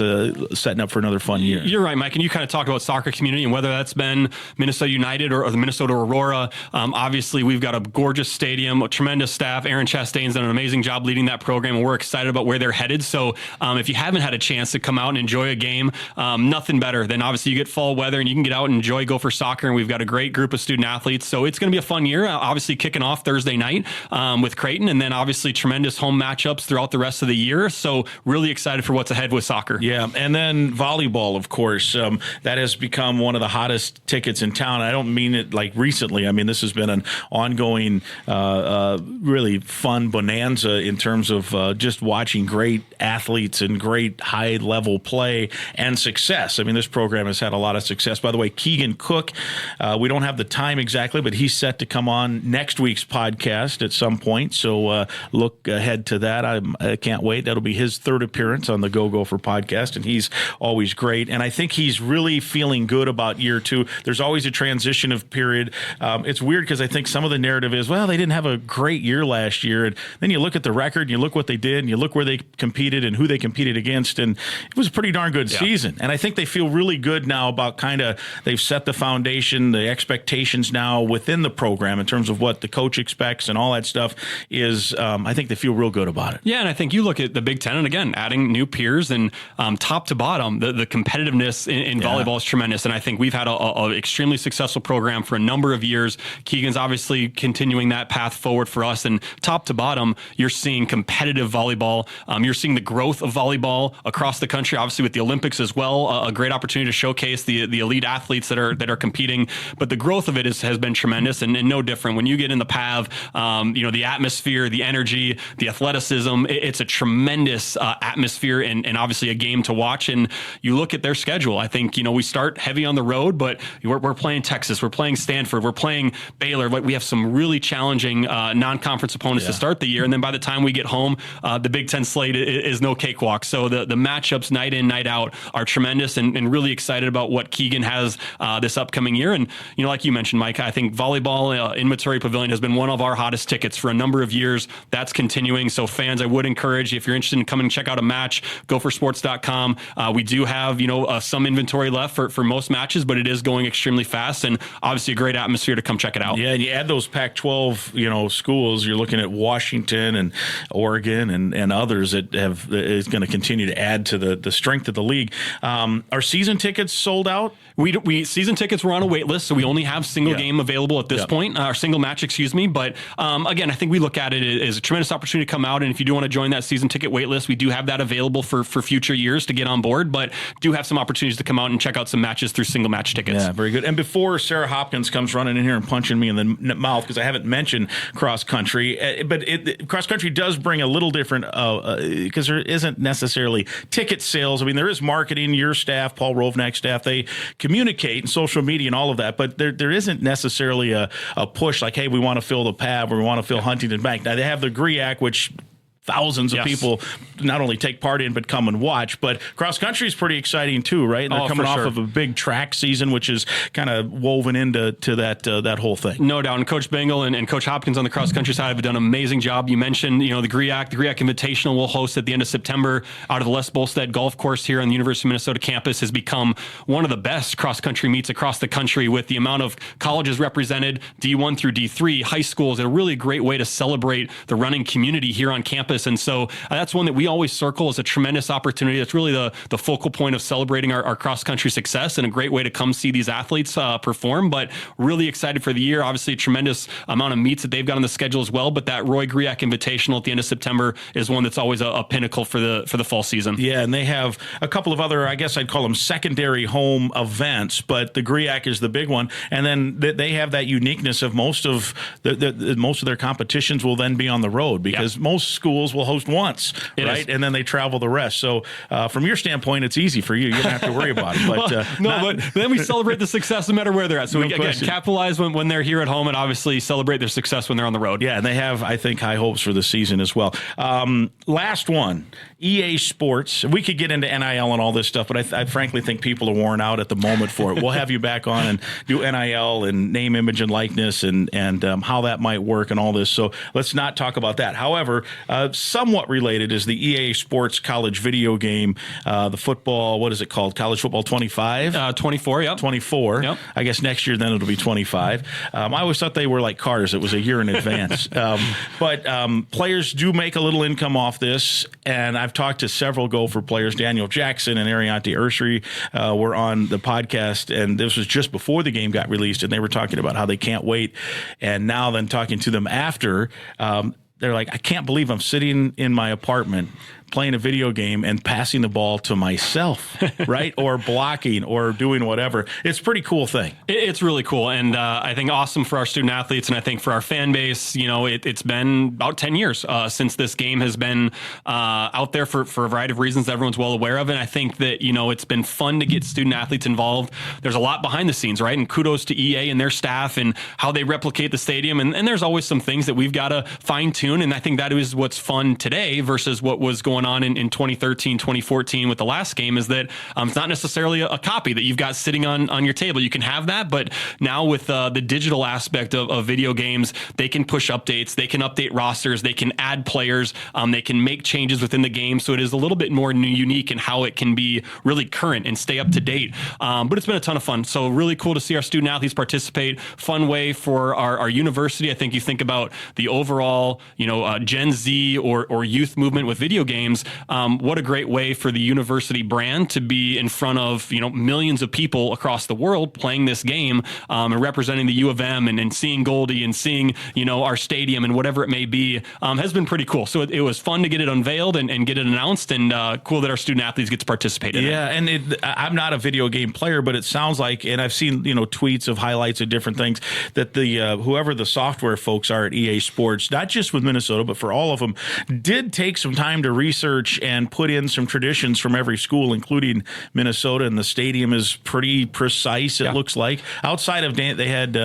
setting up for another fun year. You're right, Mike, and you kind of talked about soccer community and whether that's been Minnesota United or the Minnesota Aurora. Obviously, we've got a gorgeous stadium, a tremendous staff. Aaron Chastain's done an amazing job leading that program, and we're excited about where they're headed. So if you haven't had a chance to come out and enjoy a game, nothing better than obviously you get fall weather and you can get out and enjoy Gopher soccer, and we've got a great group of student athletes. So it's going to be a fun year, obviously kicking off Thursday night with Creighton, and then obviously tremendous home matchups throughout the rest of the year. So really excited for what's ahead with soccer. Yeah, and then volleyball, of course, that has become one of the hottest tickets in town. I don't mean it like recently. I mean, this has been an ongoing, really fun bonanza in terms of just watching great athletes and great high-level play and success. I mean, this program has had a lot of success. By the way, Keegan Cook, we don't have the time exactly, but he's set to come on next week's podcast at some point, so look ahead to that. I can't wait. That'll be his third appearance on the Go Gopher podcast, and he's always great. And I think he's really feeling good about year two. There's always a transition of period. It's weird because I think some of the narrative is, well, they didn't have a great year last year. And then you look at the record, and you look what they did, and you look where they competed and who they competed against, and it was a pretty darn good season. And I think they feel really good now about they've set the foundation, the expectations now within the program in terms of what the coach expects and all that stuff is, I think they feel real good about it. Yeah, and I think you look at the Big Ten, and again, adding new peers and top to bottom, the competitiveness in volleyball is tremendous. And I think we've had a extremely successful program for a number of years. Keegan's obviously continuing that path forward for us. And top to bottom, you're seeing competitive volleyball. You're seeing the growth of volleyball across the country, obviously with the Olympics as well, a great opportunity to showcase the elite athletes that are competing. But the growth of it has been tremendous and no different. When you get in the PAV, the atmosphere, the energy, the athleticism, it's a tremendous atmosphere and obviously a game to watch. And you look at their schedule. I think, we start heavy on the road, but we're playing Texas, we're playing Stanford, we're playing Baylor. Like, we have some really challenging non-conference opponents to start the year. And then by the time we get home, the Big Ten slate is no cakewalk. So the matchups night in, night out are tremendous, and really excited about what Keegan has this upcoming year. And, like you mentioned, Mike, I think volleyball in Maturi Pavilion has been one of our hottest tickets for a number of years. That's continuing. So fans, I would encourage you, if you're interested in coming and check out a match, gophersports.com. We do have, some inventory left for most matches, but it is going extremely fast, and obviously a great atmosphere to come check it out. Yeah, and you add those Pac-12, schools, you're looking at Washington and Oregon and others that is going to continue to add to the strength of the league. Are season tickets sold out? We season tickets were on a wait list, so we only have single game available at this point, or single match, excuse me. But again, I think we look at it as a tremendous opportunity to come out, and if you do want to join that season ticket wait list, we do have that available for future years to get on board, but do have some opportunities to come out and check out some matches through single match tickets. Yeah, very good. And before Sarah Hopkins comes running in here and punching me in the mouth, because I haven't mentioned cross country, but cross country does bring a little different, because there isn't necessarily ticket sales. I mean, there is marketing, your staff, Paul Rovnak's staff, they communicate in social media and all of that, but there isn't necessarily a push like, hey, we want to fill the PAV or we want to fill Huntington Bank. Now, they have the GRIAC, which thousands of people not only take part in, but come and watch. But cross country is pretty exciting too, right? And they're coming off of a big track season, which is kind of woven into that whole thing. No doubt. And Coach Bengal and Coach Hopkins on the cross country side have done an amazing job. You mentioned, the GRIAC Invitational we'll host at the end of September out of the Les Bolstead Golf Course here on the University of Minnesota campus has become one of the best cross country meets across the country with the amount of colleges represented, D1 through D3, high schools, a really great way to celebrate the running community here on campus. campus. And so that's one that we always circle as a tremendous opportunity. That's really the focal point of celebrating our cross-country success and a great way to come see these athletes perform. But really excited for the year. Obviously, a tremendous amount of meets that they've got on the schedule as well. But that Roy Griak Invitational at the end of September is one that's always a pinnacle for the fall season. Yeah, and they have a couple of other, I guess I'd call them secondary home events, but the Griak is the big one. And then they have that uniqueness of most of their competitions will then be on the road, because most schools will host once, right? And then they travel the rest. So from your standpoint, it's easy for you. You don't have to worry about it. But but then we celebrate the success no matter where they're at. So again, capitalize when they're here at home, and obviously celebrate their success when they're on the road. Yeah, and they have, I think, high hopes for the season as well. Last one, EA Sports. We could get into NIL and all this stuff, but I frankly think people are worn out at the moment for it. We'll have you back on and do NIL and name, image, and likeness and how that might work and all this. So let's not talk about that. However, somewhat related is the EA Sports college video game, the football, what is it called? College Football 25? 24, yep. 24. Yep. I guess next year then it'll be 25. I always thought they were like cars. It was a year in advance. But players do make a little income off this, and I've talked to several Gopher players. Daniel Jackson and Ariante Ursary were on the podcast, and this was just before the game got released, and they were talking about how they can't wait. And now then talking to them after, they're like, I can't believe I'm sitting in my apartment playing a video game and passing the ball to myself, right? Or blocking or doing whatever. It's a pretty cool thing. It's really cool. And I think awesome for our student athletes. And I think for our fan base, it's been about 10 years since this game has been out there for a variety of reasons that everyone's well aware of. And I think that, it's been fun to get student athletes involved. There's a lot behind the scenes, right? And kudos to EA and their staff and how they replicate the stadium. And there's always some things that we've got to fine tune. And I think that is what's fun today versus what was going on in 2013, 2014 with the last game, is that it's not necessarily a copy that you've got sitting on your table. You can have that, but now with the digital aspect of video games, they can push updates, they can update rosters, they can add players, they can make changes within the game. So it is a little bit more unique in how it can be really current and stay up to date. But it's been a ton of fun. So really cool to see our student athletes participate. Fun way for our university. I think you think about the overall, Gen Z or youth movement with video games. What a great way for the university brand to be in front of, millions of people across the world playing this game and representing the U of M and seeing Goldie and seeing, our stadium and whatever it may be has been pretty cool. So it was fun to get it unveiled and get it announced, and cool that our student athletes get to participate in it. Yeah, and I'm not a video game player, but it sounds like, and I've seen, tweets of highlights of different things, that the whoever the software folks are at EA Sports, not just with Minnesota, but for all of them, did take some time to research and put in some traditions from every school, including Minnesota, and the stadium is pretty precise, it looks like. Outside of they had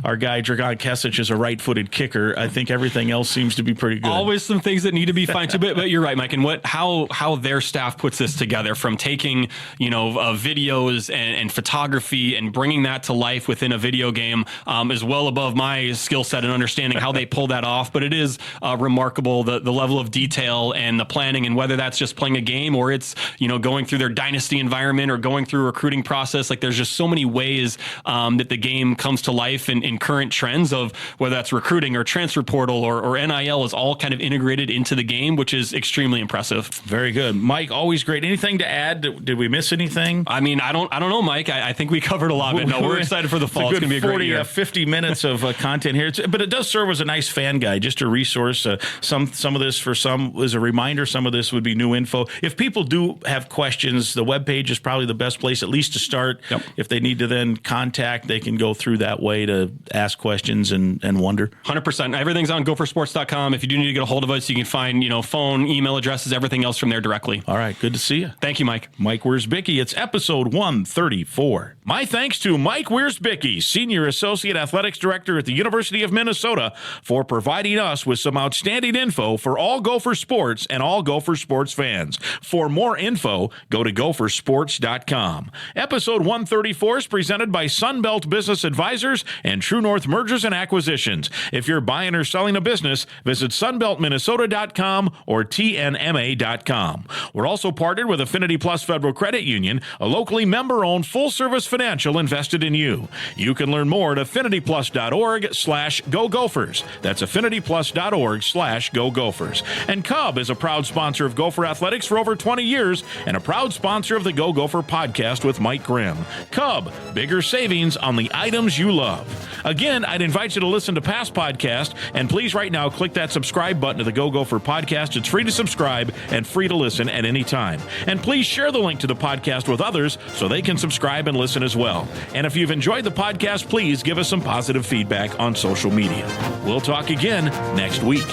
our guy Dragan Kesic as a right-footed kicker. I think everything else seems to be pretty good. Always some things that need to be fine-tuned, but you're right, Mike. And how their staff puts this together, from taking videos and photography and bringing that to life within a video game, is well above my skill set and understanding how they pull that off. But it is remarkable the level of detail and the planning, and whether that's just playing a game or it's going through their dynasty environment or going through a recruiting process. Like, there's just so many ways that the game comes to life in current trends, of whether that's recruiting or transfer portal or NIL, is all kind of integrated into the game, which is extremely impressive. Very good, Mike. Always great. Anything to add? Did we miss anything? I mean, I don't know, Mike. I think we covered a lot of it. No, we're excited for the fall. It's going to be a great year. 50 minutes of content here, but it does serve as a nice fan guide, just a resource. Some of this for some is a reminder. Some of this would be new info. If people do have questions, the webpage is probably the best place, at least to start. Yep. If they need to then contact, they can go through that way to ask questions and wonder. 100%. Everything's on gophersports.com. If you do need to get a hold of us, you can find, phone, email addresses, everything else from there directly. All right. Good to see you. Thank you, Mike. Mike Wierzbicki. It's episode 134. My thanks to Mike Wierzbicki, Senior Associate Athletics Director at the University of Minnesota, for providing us with some outstanding info for all Gopher sports and all Gopher Gopher sports fans. For more info, go to gophersports.com. Episode 134 is presented by Sunbelt Business Advisors and True North Mergers and Acquisitions. If you're buying or selling a business, visit sunbeltminnesota.com or tnma.com. We're also partnered with Affinity Plus Federal Credit Union, a locally member-owned full-service financial invested in you. You can learn more at affinityplus.org/Go Gophers. That's affinityplus.org/Go Gophers. And Cub is a proud sponsor of Gopher Athletics for over 20 years and a proud sponsor of the Go Gopher Podcast with Mike Grimm. Cub, bigger savings on the items you love. Again, I'd invite you to listen to past podcasts, and please right now click that subscribe button to the Go Gopher Podcast. It's free to subscribe and free to listen at any time. And please share the link to the podcast with others so they can subscribe and listen as well. And if you've enjoyed the podcast, please give us some positive feedback on social media. We'll talk again next week.